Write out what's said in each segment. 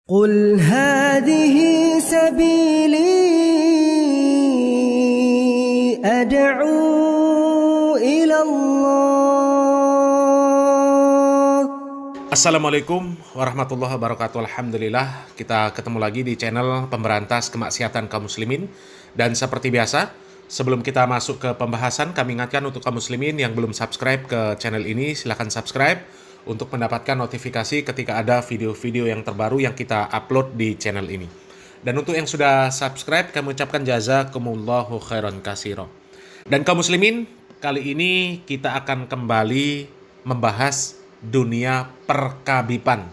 قل هذه سبيلي أدعو إلى الله. Assalamualaikum warahmatullahi wabarakatuh. Alhamdulillah, kita ketemu lagi di channel pemberantas kemaksiatan kaum muslimin. Dan seperti biasa, sebelum kita masuk ke pembahasan, kami ingatkan untuk kaum muslimin yang belum subscribe ke channel ini, silahkan subscribe untuk mendapatkan notifikasi ketika ada video-video yang terbaru yang kita upload di channel ini. Dan untuk yang sudah subscribe, kami ucapkan jazakumullahu khairan katsira. Dan kaum muslimin, kali ini kita akan kembali membahas dunia perkabiban,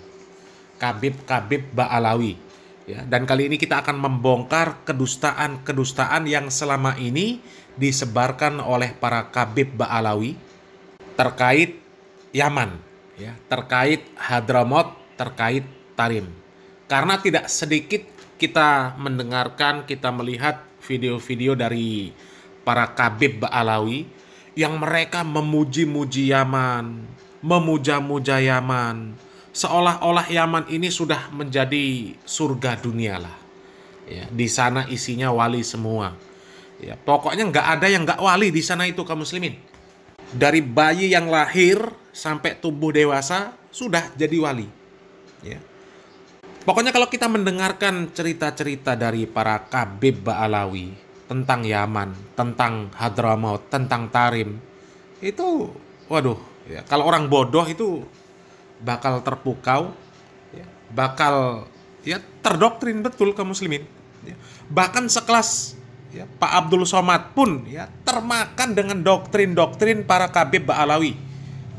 kabib-kabib Ba'alawi. Ya, dan kali ini kita akan membongkar kedustaan-kedustaan yang selama ini disebarkan oleh para kabib Ba'alawi terkait Yaman. Ya, terkait Hadramaut, terkait Tarim. Karena tidak sedikit kita mendengarkan, kita melihat video-video dari para kabib Ba'alawi yang mereka memuji-muji Yaman, memuja-muja Yaman, seolah-olah Yaman ini sudah menjadi surga dunia lah. Ya, di sana isinya wali semua. Ya, pokoknya nggak ada yang nggak wali di sana itu kaum muslimin. Dari bayi yang lahir sampai tumbuh dewasa sudah jadi wali. Ya. Pokoknya kalau kita mendengarkan cerita-cerita dari para kabib Ba'alawi tentang Yaman, tentang Hadramaut, tentang Tarim, itu waduh, ya, kalau orang bodoh itu bakal terpukau, ya, bakal ya terdoktrin betul kaum muslimin. Ya. Bahkan sekelas ya, Pak Abdul Somad pun ya termakan dengan doktrin-doktrin para kabib Ba'alawi.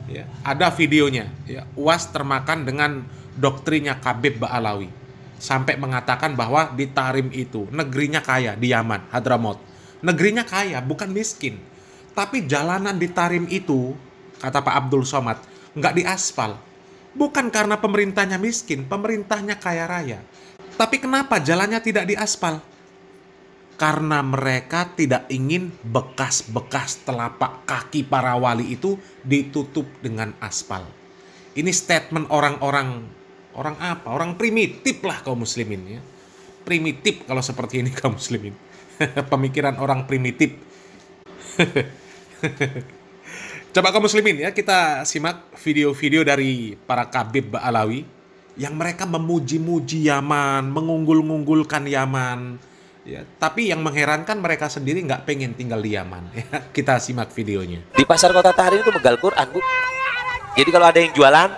Ya, ada videonya, ya, UAS termakan dengan doktrinnya kabib Ba'alawi sampai mengatakan bahwa di Tarim itu negerinya kaya, di Yaman, Hadramaut. Negerinya kaya, bukan miskin. Tapi jalanan di Tarim itu, kata Pak Abdul Somad, nggak diaspal. Bukan karena pemerintahnya miskin, pemerintahnya kaya raya. Tapi kenapa jalannya tidak diaspal? Karena mereka tidak ingin bekas-bekas telapak kaki para wali itu ditutup dengan aspal. Ini statement orang-orang apa? Orang primitif lah kaum muslimin ya. Primitif kalau seperti ini kaum muslimin. Pemikiran orang primitif. Coba kaum muslimin ya, kita simak video-video dari para kabib Ba'alawi yang mereka memuji-muji Yaman, mengunggul-unggulkan Yaman. Ya, tapi yang mengherankan mereka sendiri nggak pengen tinggal di Yaman. Ya, kita simak videonya. Di pasar kota Tarim itu pegal Quran, Bu. Jadi kalau ada yang jualan,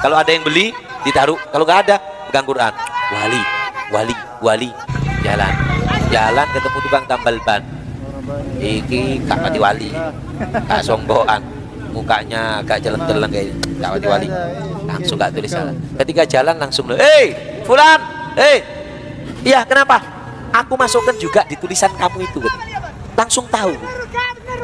kalau ada yang beli, ditaruh. Kalau nggak ada, pegang Quran. Wali, wali, wali. Jalan, jalan ketemu tukang tambal ban. Iki Kak Pati Wali, Kak Songgoan. Mukanya agak jeleng-jeleng kayak Kak Pati Wali. Langsung nggak tulis salah. Ketika jalan langsung, "Hei, Fulan, hei, iya kenapa? Aku masukkan juga di tulisan kamu itu," gitu. Langsung tahu.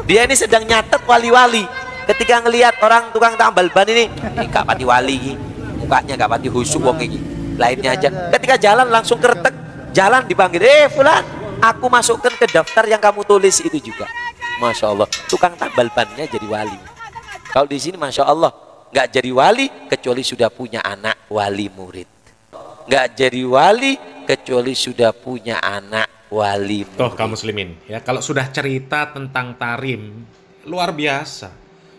Dia ini sedang nyatet wali-wali. Ketika ngelihat orang tukang tambal ban ini Kak Pati Wali, mukanya Kak Pati Husuk wong ini. Lainnya aja. Ketika jalan langsung kertek, jalan dipanggil, Fulan, aku masukkan ke daftar yang kamu tulis itu juga." Masya Allah, tukang tambal bannya jadi wali. Kalau di sini Masya Allah, nggak jadi wali kecuali sudah punya anak wali murid. Nggak jadi wali kecuali sudah punya anak wali murid. Tuh kaum muslimin ya, kalau sudah cerita tentang Tarim luar biasa.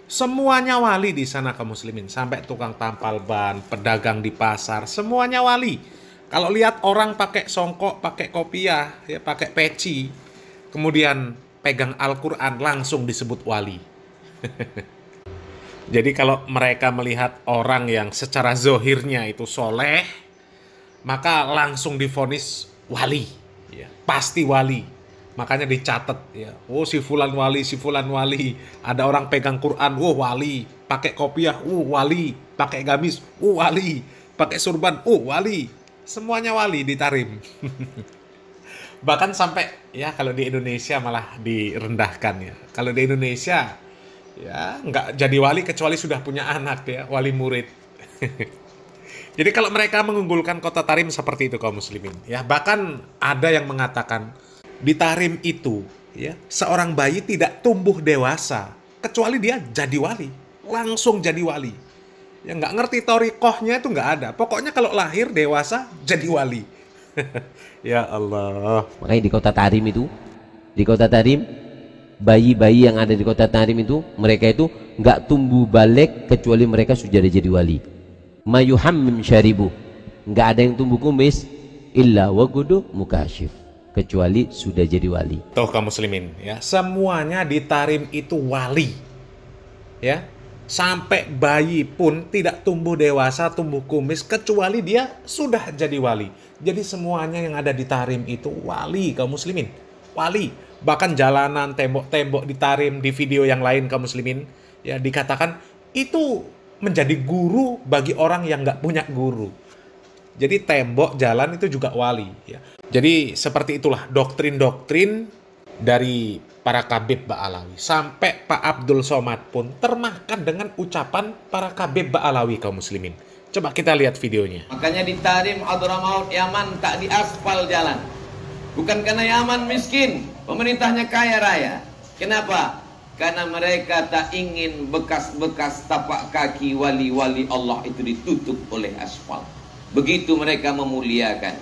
Semuanya wali di sana kaum muslimin, sampai tukang tampal ban, pedagang di pasar, semuanya wali. Kalau lihat orang pakai songkok, pakai kopiah, ya pakai peci, kemudian pegang Al-Qur'an, langsung disebut wali. Jadi kalau mereka melihat orang yang secara zohirnya itu soleh, maka langsung divonis wali, ya, pasti wali. Makanya dicatat, ya, oh si fulan wali, si fulan wali. Ada orang pegang Quran, oh wali. Pakai kopiah, wali. Pakai gamis, wali. Pakai surban, wali. Semuanya wali di Tarim. Bahkan sampai ya kalau di Indonesia malah direndahkan ya. Kalau di Indonesia ya nggak jadi wali kecuali sudah punya anak ya, wali murid. Jadi kalau mereka mengunggulkan kota Tarim seperti itu kaum muslimin, ya bahkan ada yang mengatakan di Tarim itu ya seorang bayi tidak tumbuh dewasa kecuali dia jadi wali, langsung jadi wali. Ya nggak ngerti torikohnya itu nggak ada. Pokoknya kalau lahir dewasa jadi wali. Ya Allah. Makanya di kota Tarim itu, di kota Tarim, bayi-bayi yang ada di kota Tarim itu, mereka itu nggak tumbuh balik kecuali mereka sudah jadi wali. Mayuhammim syaribu, nggak ada yang tumbuh kumis illa wagudu mukashif, kecuali sudah jadi wali. Tuh kaum muslimin ya, semuanya di Tarim itu wali. Ya. Sampai bayi pun tidak tumbuh dewasa, tumbuh kumis kecuali dia sudah jadi wali. Jadi semuanya yang ada di Tarim itu wali kaum muslimin. Wali. Bahkan jalanan, tembok-tembok di Tarim, di video yang lain kaum muslimin, ya dikatakan itu menjadi guru bagi orang yang nggak punya guru. Jadi tembok jalan itu juga wali. Ya. Jadi seperti itulah doktrin-doktrin dari para Kabib Ba'alawi. Sampai Pak Abdul Somad pun termakan dengan ucapan para Kabib Ba'alawi kaum muslimin. Coba kita lihat videonya. Makanya di Tarim Hadramaut Yaman tak diaspal jalan. Bukan karena Yaman miskin, pemerintahnya kaya raya. Kenapa? Karena mereka tak ingin bekas-bekas tapak kaki wali-wali Allah itu ditutup oleh aspal. Begitu mereka memuliakan,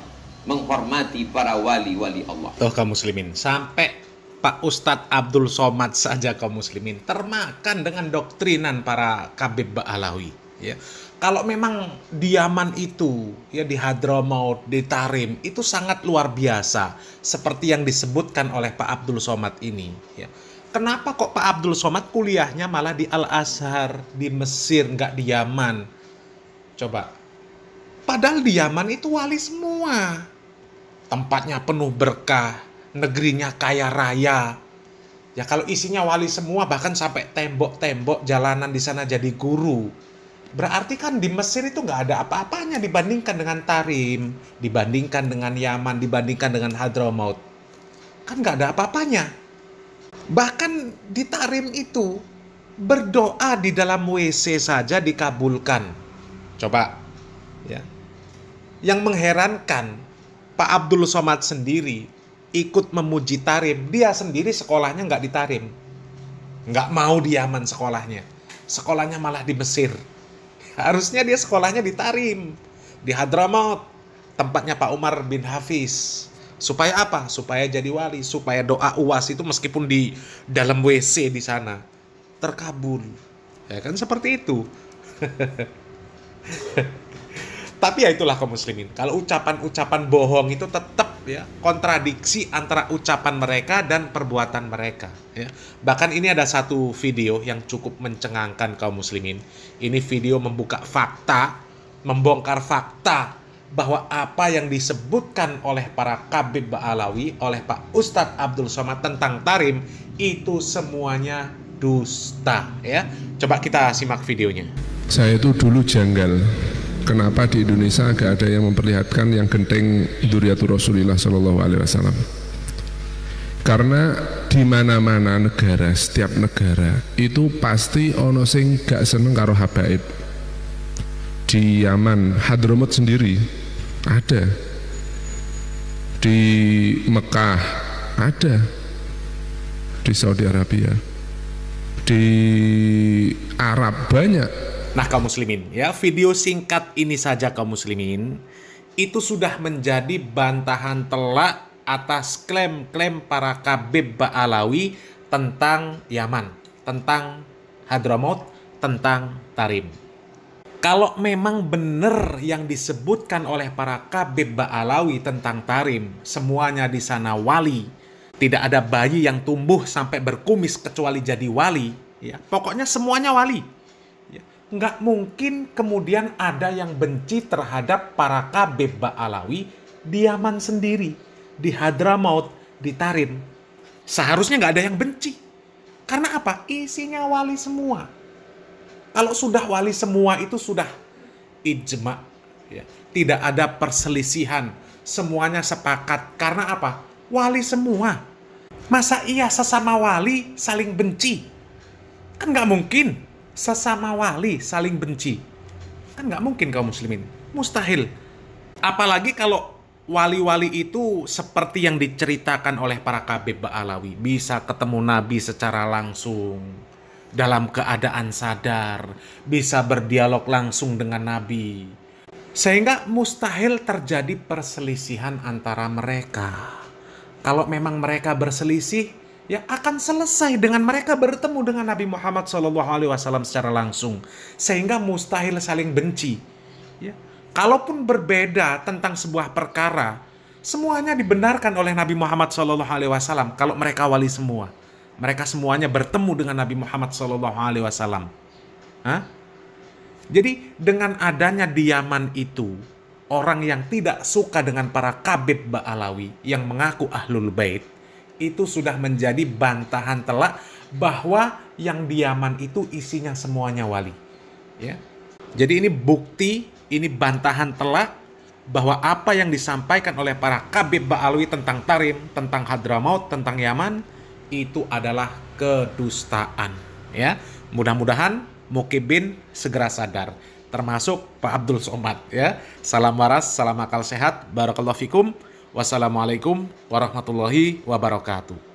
menghormati para wali-wali Allah. Tuh kaum muslimin, sampai Pak Ustadz Abdul Somad saja kaum muslimin termakan dengan doktrinan para Kabib Ba'alawi. Ya. Kalau memang di Yaman itu, ya di Hadramaut, di Tarim, itu sangat luar biasa. Seperti yang disebutkan oleh Pak Abdul Somad ini. Ya. Kenapa kok Pak Abdul Somad kuliahnya malah di Al-Azhar, di Mesir, nggak di Yaman? Coba. Padahal di Yaman itu wali semua. Tempatnya penuh berkah. Negerinya kaya raya. Ya kalau isinya wali semua, bahkan sampai tembok-tembok jalanan di sana jadi guru. Berarti kan di Mesir itu nggak ada apa-apanya dibandingkan dengan Tarim, dibandingkan dengan Yaman, dibandingkan dengan Hadramaut. Kan nggak ada apa-apanya. Bahkan di Tarim itu berdoa di dalam WC saja dikabulkan. Coba, ya. Yang mengherankan, Pak Abdul Somad sendiri ikut memuji Tarim, dia sendiri sekolahnya nggak di Tarim, nggak mau di Yaman sekolahnya, sekolahnya malah di Mesir. Harusnya dia sekolahnya di Tarim, di Hadramaut, tempatnya Pak Umar bin Hafiz. Supaya apa? Supaya jadi wali, supaya doa UAS itu meskipun di dalam WC di sana terkabul. Ya kan seperti itu. Tapi ya itulah kaum muslimin. Kalau ucapan-ucapan bohong itu tetap ya kontradiksi antara ucapan mereka dan perbuatan mereka. Ya. Bahkan ini ada satu video yang cukup mencengangkan kaum muslimin. Ini video membuka fakta, membongkar fakta bahwa apa yang disebutkan oleh para Kabib Ba'alawi, oleh Pak Ustadz Abdul Somad tentang Tarim itu semuanya dusta. Ya, coba kita simak videonya. Saya itu dulu janggal. Kenapa di Indonesia gak ada yang memperlihatkan yang genteng Dzurriyyatur Rasulillah Shallallahu Alaihi Wasallam? Karena di mana-mana negara, setiap negara itu pasti ono sing gak seneng karo habaib. Di Yaman, Hadramaut sendiri ada, di Mekah ada, di Saudi Arabia, di Arab banyak. Nah kaum muslimin, ya video singkat ini saja kaum muslimin itu sudah menjadi bantahan telak atas klaim-klaim para Kabib Ba'alawi tentang Yaman, tentang Hadramaut, tentang Tarim. Kalau memang benar yang disebutkan oleh para Kabib Ba'alawi tentang Tarim, semuanya di sana wali, tidak ada bayi yang tumbuh sampai berkumis kecuali jadi wali, ya pokoknya semuanya wali. Nggak mungkin kemudian ada yang benci terhadap para Kabib Ba'alawi di Yaman sendiri, di Hadramaut, di Tarim. Seharusnya nggak ada yang benci. Karena apa? Isinya wali semua. Kalau sudah wali semua itu sudah ijma. Ya. Tidak ada perselisihan. Semuanya sepakat. Karena apa? Wali semua. Masa iya sesama wali saling benci? Kan nggak mungkin. Sesama wali saling benci. Kan nggak mungkin kaum muslimin. Mustahil. Apalagi kalau wali-wali itu seperti yang diceritakan oleh para Kabib Ba'alawi. Bisa ketemu Nabi secara langsung. dalam keadaan sadar, bisa berdialog langsung dengan Nabi. Sehingga mustahil terjadi perselisihan antara mereka. Kalau memang mereka berselisih, ya akan selesai dengan mereka bertemu dengan Nabi Muhammad SAW secara langsung. Sehingga mustahil saling benci. Ya. Kalaupun berbeda tentang sebuah perkara, semuanya dibenarkan oleh Nabi Muhammad SAW kalau mereka wali semua. Mereka semuanya bertemu dengan Nabi Muhammad SAW. Jadi dengan adanya di Yaman itu, orang yang tidak suka dengan para kabib Ba'alawi yang mengaku Ahlul Bait, itu sudah menjadi bantahan telak bahwa yang di Yaman itu isinya semuanya wali. Ya. Jadi ini bukti, ini bantahan telak bahwa apa yang disampaikan oleh para kabib Ba'alawi tentang Tarim, tentang Hadramaut, tentang Yaman, itu adalah kedustaan. Ya, mudah-mudahan Mukibin segera sadar, termasuk Pak Abdul Somad. Ya, salam waras, salam akal sehat, barakallahu fikum, wassalamualaikum warahmatullahi wabarakatuh.